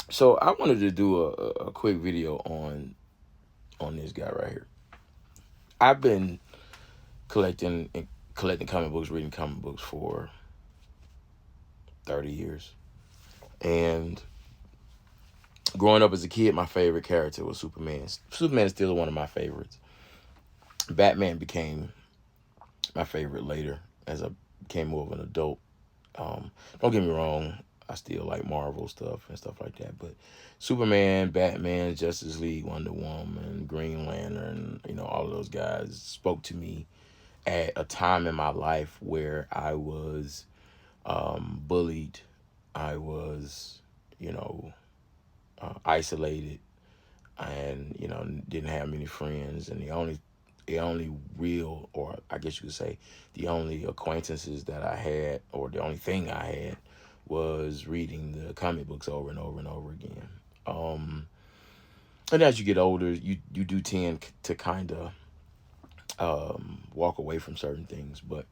So I wanted to do a quick video on this guy right here. I've been collecting collecting comic books, reading comic books for 30 years. And growing up as a kid, my favorite character was Superman. Superman is still one of my favorites. Batman became my favorite later as I became more of an adult. Don't get me wrong, I still like Marvel stuff and stuff like that, but Superman, Batman, Justice League, Wonder Woman, Green Lantern, all of those guys spoke to me at a time in my life where I was bullied. I was, you know, isolated, and didn't have many friends, and the only real, or I guess you could say, the only acquaintances that I had, or the only thing I had, was reading the comic books over and over and over again. Um, and as you get older, you do tend to kind of walk away from certain things, but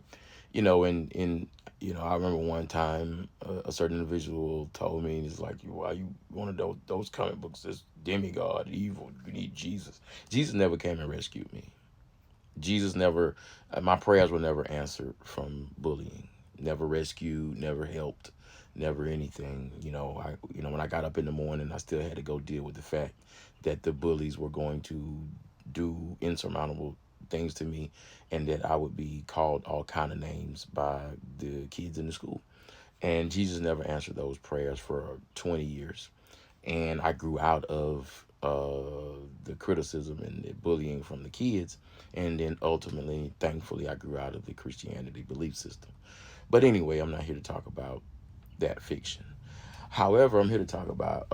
in I remember one time a certain individual told me, it's like, why you wanted those comic books, this demigod evil, you need Jesus. Jesus never came and rescued me. Jesus never, my prayers were never answered from bullying, never rescued, never helped, never anything. When I got up in the morning, I still had to go deal with the fact that the bullies were going to do insurmountable things to me, and that I would be called all kind of names by the kids in the school. And Jesus never answered those prayers for 20 years. And I grew out of the criticism and the bullying from the kids. And then ultimately, thankfully, I grew out of the Christianity belief system. But anyway, I'm not here to talk about that fiction. However, I'm here to talk about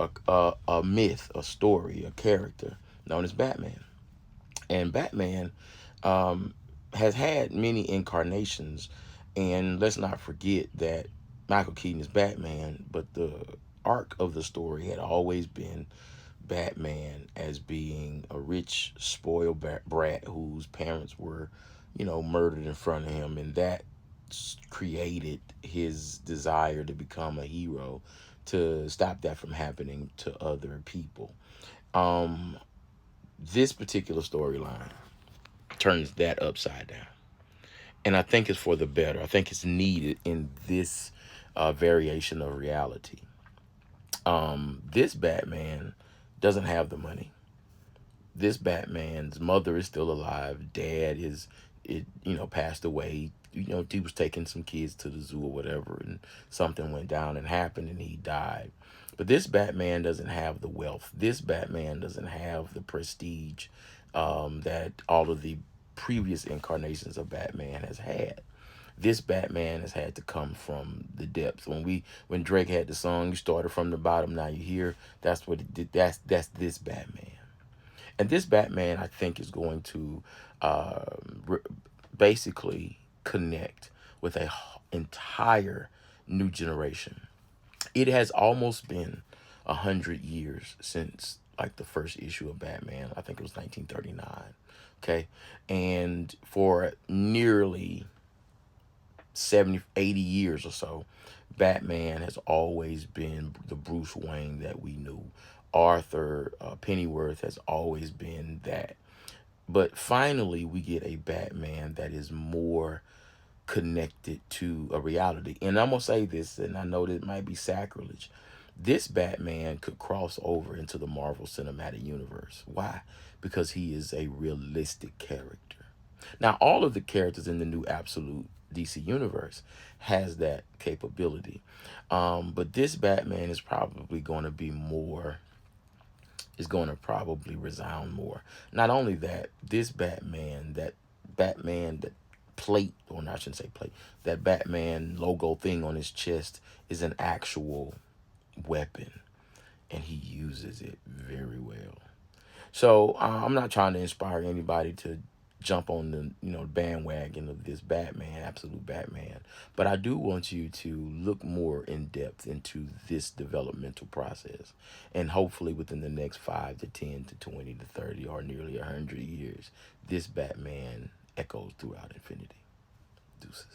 a myth, a story, a character known as Batman. And Batman um, has had many incarnations. And let's not forget that Michael Keaton is Batman, but the arc of the story had always been Batman as being a rich, spoiled brat whose parents were, murdered in front of him. And that created his desire to become a hero to stop that from happening to other people. Um, this particular storyline turns that upside down. And I think it's for the better. I think it's needed in this variation of reality. This Batman doesn't have the money. This Batman's mother is still alive. Dad passed away. He was taking some kids to the zoo or whatever, and something went down and happened, and he died. But this Batman doesn't have the wealth. This Batman doesn't have the prestige that all of the previous incarnations of Batman has had. This Batman has had to come from the depths. When Drake had the song, "You started from the bottom, now you're here." That's what it did. That's this Batman. And this Batman, I think, is going to uh, re- basically connect with a entire new generation. It has almost been 100 years since like the first issue of Batman. I think it was 1939. Okay, and for nearly 70, 80 years or so, Batman has always been the Bruce Wayne that we knew. Arthur Pennyworth has always been that. But finally, we get a Batman that is more connected to a reality. And I'm going to say this, and I know that it might be sacrilege. This Batman could cross over into the Marvel Cinematic Universe. Why? Because he is a realistic character. Now, all of the characters in the new Absolute DC universe has that capability. But this Batman is going to probably resound more. Not only that, this Batman, that plate, or not, I shouldn't say plate, that Batman logo thing on his chest is an actual weapon, and he uses it very well. So I'm not trying to inspire anybody to jump on the bandwagon of this Batman, absolute Batman, but I do want you to look more in depth into this developmental process, and hopefully within the next 5 to 10 to 20 to 30 or nearly 100 years, this Batman echoes throughout infinity. Deuces.